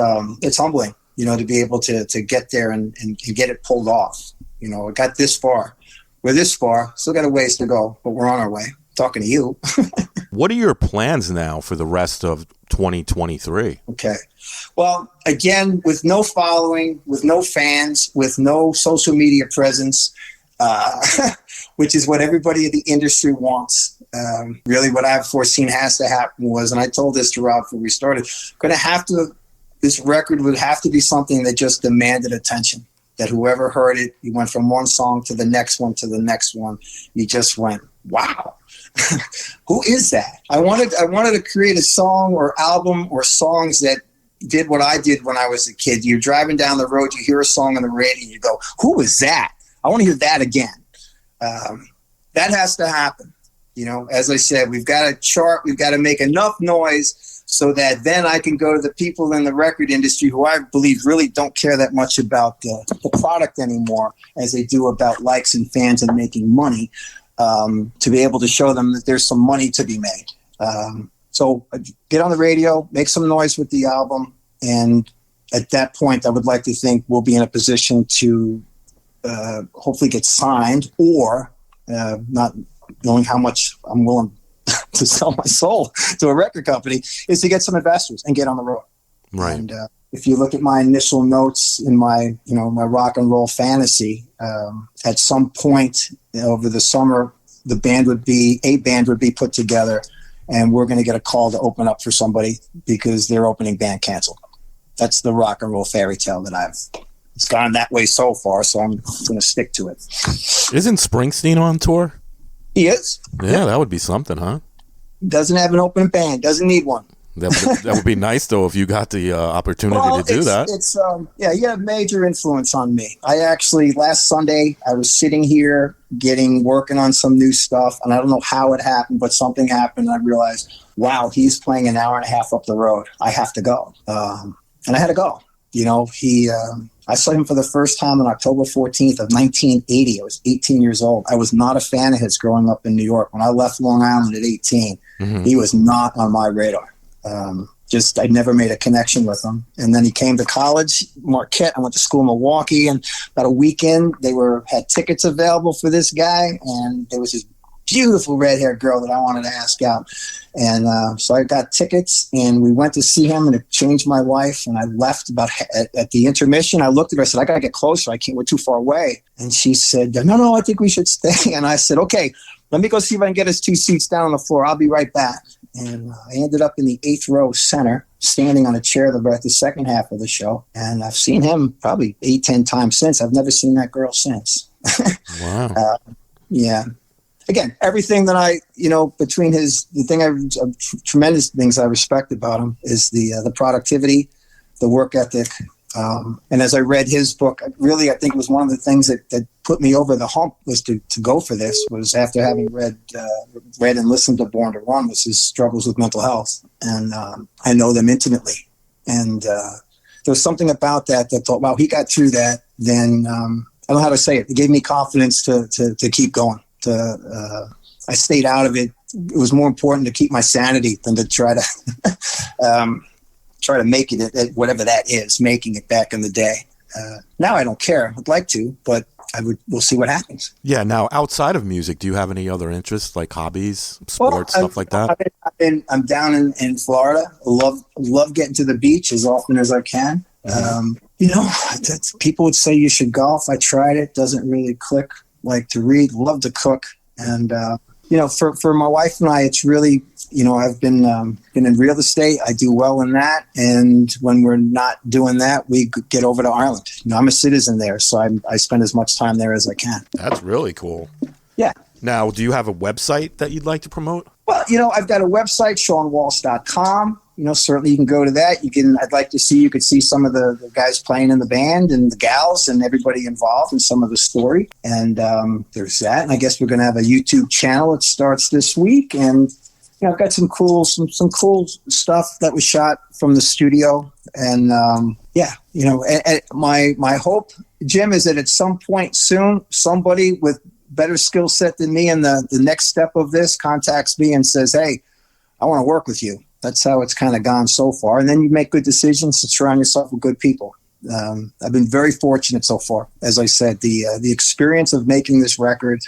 humbling, to be able to get there and get it pulled off. I got this far. We're this far, still got a ways to go, but we're on our way. Talking to you. What are your plans now for the rest of 2023? Okay. Well, again, with no following, with no fans, with no social media presence, which is what everybody in the industry wants. Really what I've foreseen has to happen was, and I told this to Rob before we started, this record would have to be something that just demanded attention. That whoever heard it, you went from one song to the next one to the next one. You just went, wow, who is that? I wanted to create a song or album or songs that did what I did when I was a kid. You're driving down the road, you hear a song on the radio, you go, who is that? I want to hear that again. That has to happen. As I said, we've got to chart, we've got to make enough noise so that then I can go to the people in the record industry who I believe really don't care that much about the product anymore as they do about likes and fans and making money, to be able to show them that there's some money to be made. So get on the radio, make some noise with the album, and at that point I would like to think we'll be in a position to hopefully get signed, or not knowing how much I'm willing to sell my soul to a record company, is to get some investors and get on the road. Right. And if you look at my initial notes in my rock and roll fantasy, at some point over the summer, a band would be put together, and we're going to get a call to open up for somebody because their opening band canceled. That's the rock and roll fairy tale that it's gone that way so far, so I'm going to stick to it. Isn't Springsteen on tour? He is. Yeah, that would be something, huh? Doesn't have an open band. Doesn't need one. That would be nice, though, if you got the opportunity to do that. He had a major influence on me. I actually, last Sunday, I was sitting here working on some new stuff, and I don't know how it happened, but something happened, and I realized, wow, he's playing an hour and a half up the road. I have to go. And I had to go. I saw him for the first time on October 14th of 1980. I was 18 years old. I was not a fan of his growing up in New York. When I left Long Island at 18, he was not on my radar. I never made a connection with him. And then he came to college, Marquette. I went to school in Milwaukee, and about a weekend, they had tickets available for this guy, and there was this beautiful red-haired girl that I wanted to ask out. And so I got tickets, and we went to see him, and it changed my life. And I left at the intermission. I looked at her, I said, I got to get closer. We're too far away. And she said, no, I think we should stay. And I said, okay, let me go see if I can get us 2 seats down on the floor. I'll be right back. And I ended up in the 8th row center, standing on a chair at the second half of the show. And I've seen him probably 8-10 times since. I've never seen that girl since. Wow. Yeah. Again, everything that tremendous things I respect about him is the productivity, the work ethic. And as I read his book, really, I think it was one of the things that put me over the hump was to go for this, was after having read and listened to Born to Run, was his struggles with mental health. And I know them intimately. And there was something about that thought, wow, he got through that. Then I don't know how to say it. It gave me confidence to keep going. I stayed out of it. It was more important to keep my sanity than to try to make it at whatever that is, making it back in the day. Now I don't care. I'd like to, but we'll see what happens. Yeah. Now, outside of music, do you have any other interests, like hobbies, sports, stuff like that? I'm down in Florida. I love getting to the beach as often as I can. People would say you should golf. I tried it. Doesn't really click. Like to read, love to cook. And, for my wife and I, it's really, I've been in real estate. I do well in that. And when we're not doing that, we get over to Ireland. I'm a citizen there, so I spend as much time there as I can. That's really cool. Yeah. Now, do you have a website that you'd like to promote? Well, I've got a website, SeanWalshe.com. certainly you can go to that. You could see some of the guys playing in the band and the gals and everybody involved in some of the story. And there's that. And I guess we're going to have a YouTube channel that starts this week. And, I've got some cool stuff that was shot from the studio. And and my hope, Jim, is that at some point soon, somebody with better skill set than me in the next step of this contacts me and says, hey, I want to work with you. That's how it's kind of gone so far. And then you make good decisions to surround yourself with good people. I've been very fortunate so far. As I said, the experience of making this record,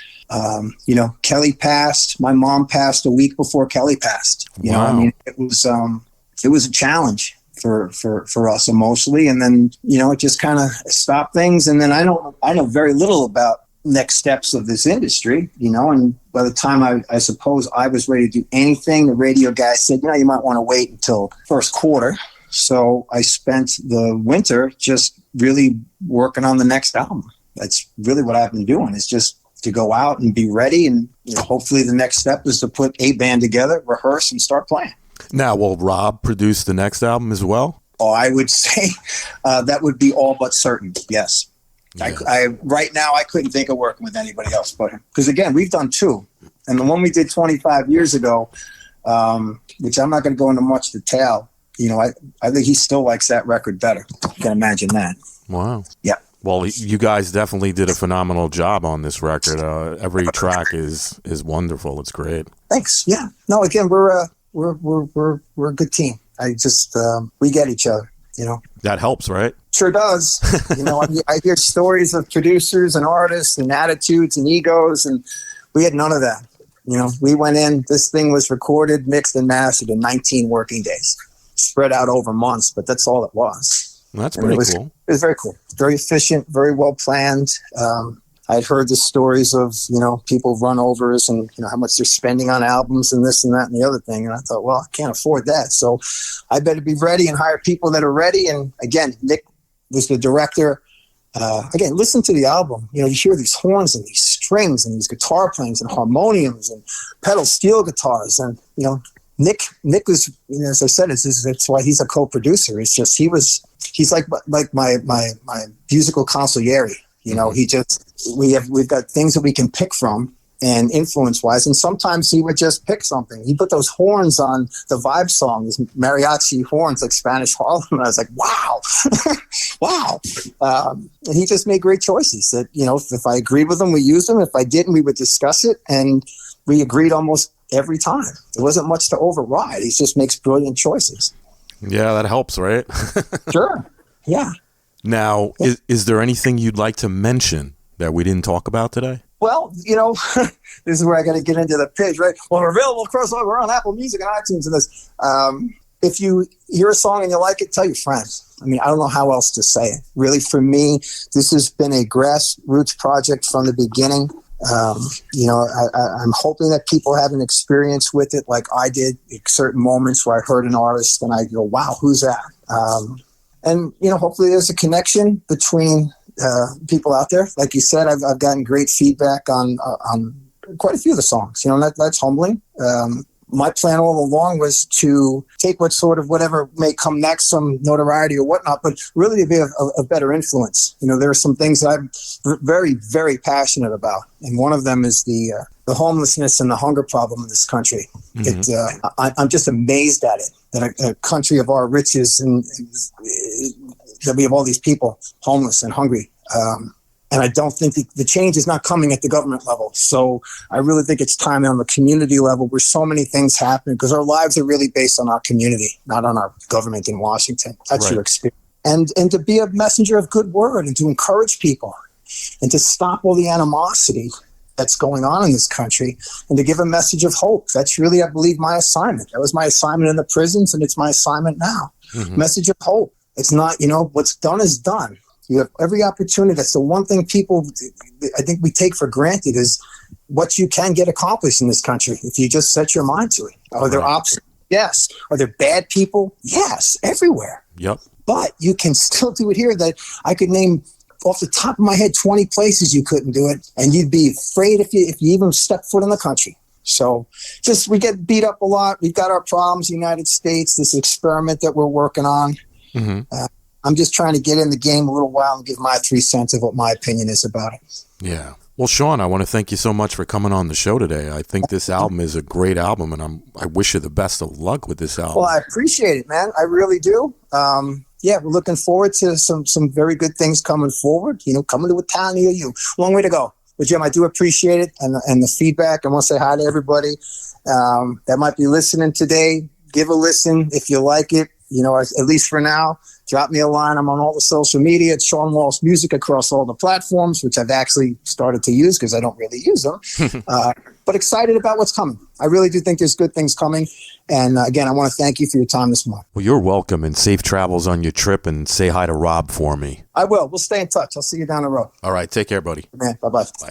Kelly passed. My mom passed a week before Kelly passed. Wow. It was a challenge for us emotionally. And then, it just kind of stopped things. And then I know very little about next steps of this industry, and by the time I suppose I was ready to do anything, the radio guy said, you might want to wait until first quarter. So I spent the winter just really working on the next album. That's really what I've been doing, is just to go out and be ready. And hopefully the next step is to put a band together, rehearse, and start playing. Now, will Rob produce the next album as well? Oh, I would say that would be all but certain. Yes. Yeah. I right now, I couldn't think of working with anybody else but him. Because again, we've done two. And the one we did 25 years ago, which I'm not going to go into much detail, I think he still likes that record better. You can imagine that. Wow. Yeah. Well, you guys definitely did a phenomenal job on this record. Every track is wonderful. It's great. Thanks. Yeah. No, again, we're a good team. I just we get each other. That helps, right? Sure does. I hear stories of producers and artists and attitudes and egos, and we had none of that. We went in. This thing was recorded, mixed, and mastered in 19 working days, spread out over months. But that's all it was. That's pretty cool. It was very cool. Very efficient. Very well planned. I'd heard the stories of, people run overs and, how much they're spending on albums and this and that and the other thing. And I thought, well, I can't afford that. So I better be ready and hire people that are ready. And again, Nick was the director. Again, listen to the album. You hear these horns and these strings and these guitar playings and harmoniums and pedal steel guitars. And, Nick was, as I said, that's why he's a co-producer. It's just, he's like my musical consigliere. We've got things that we can pick from and influence wise. And sometimes he would just pick something. He put those horns on the Vibe song, these mariachi horns, like Spanish Harlem. And I was like, wow, wow. And he just made great choices that, if I agreed with him, we used them. If I didn't, we would discuss it. And we agreed almost every time. There wasn't much to override. He just makes brilliant choices. Yeah, that helps, right? Sure. Yeah. Now, is there anything you'd like to mention that we didn't talk about today? Well, this is where I got to get into the pitch, right? Well, we're available crossover on Apple Music and iTunes and this. If you hear a song and you like it, tell your friends. I don't don't know how else to say it. Really, for me, this has been a grassroots project from the beginning. I'm hoping that people have an experience with it like I did at certain moments where I heard an artist and I go, wow, who's that? And, hopefully there's a connection between people out there. Like you said, I've gotten great feedback on quite a few of the songs. That's humbling. My plan all along was to take whatever may come next, some notoriety or whatnot, but really to be a better influence. There are some things that I'm very, very passionate about. And one of them is the homelessness and the hunger problem in this country. Mm-hmm. I'm just amazed at it, that a country of our riches and that we have all these people homeless and hungry. And I don't think the change is not coming at the government level. So I really think it's time on the community level where so many things happen, because our lives are really based on our community, not on our government in Washington. That's right. Your experience. And to be a messenger of good word and to encourage people and to stop all the animosity that's going on in this country and to give a message of hope. That's really, I believe, my assignment. That was my assignment in the prisons, and it's my assignment now. Mm-hmm. Message of hope. It's not, what's done is done. You have every opportunity. That's the one thing people, I think, we take for granted is what you can get accomplished in this country if you just set your mind to it. Are there obstacles? Yes. Are there bad people? Yes, everywhere. Yep. But you can still do it here. That I could name off the top of my head 20 places you couldn't do it, and you'd be afraid if you even stepped foot in the country. So just, we get beat up a lot. We've got our problems, United States, this experiment that we're working on. I'm just trying to get in the game a little while and give my 3 cents of what my opinion is about it. Yeah. Well, Sean, I want to thank you so much for coming on the show today. I think this album is a great album, and I wish you the best of luck with this album. Well, I appreciate it, man. I really do. Yeah, we're looking forward to some very good things coming forward, coming to a town near you. Long way to go. But Jim, I do appreciate it and the feedback. I want to say hi to everybody that might be listening today. Give a listen if you like it, at least for now. Drop me a line. I'm on all the social media. It's Sean Walshe Music across all the platforms, which I've actually started to use because I don't really use them. But excited about what's coming. I really do think there's good things coming. And again, I want to thank you for your time this morning. Well, you're welcome, and safe travels on your trip, and say hi to Rob for me. I will. We'll stay in touch. I'll see you down the road. All right. Take care, buddy. Man, bye-bye. Bye.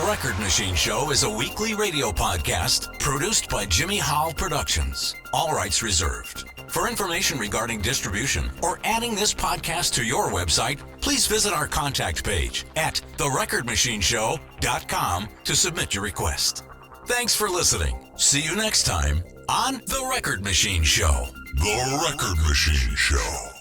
Record Machine Show is a weekly radio podcast produced by Jimmy Howell Productions. All rights reserved. For information regarding distribution or adding this podcast to your website, please visit our contact page at therecordmachineshow.com to submit your request. Thanks for listening. See you next time on The Record Machine Show. The Record Machine Show.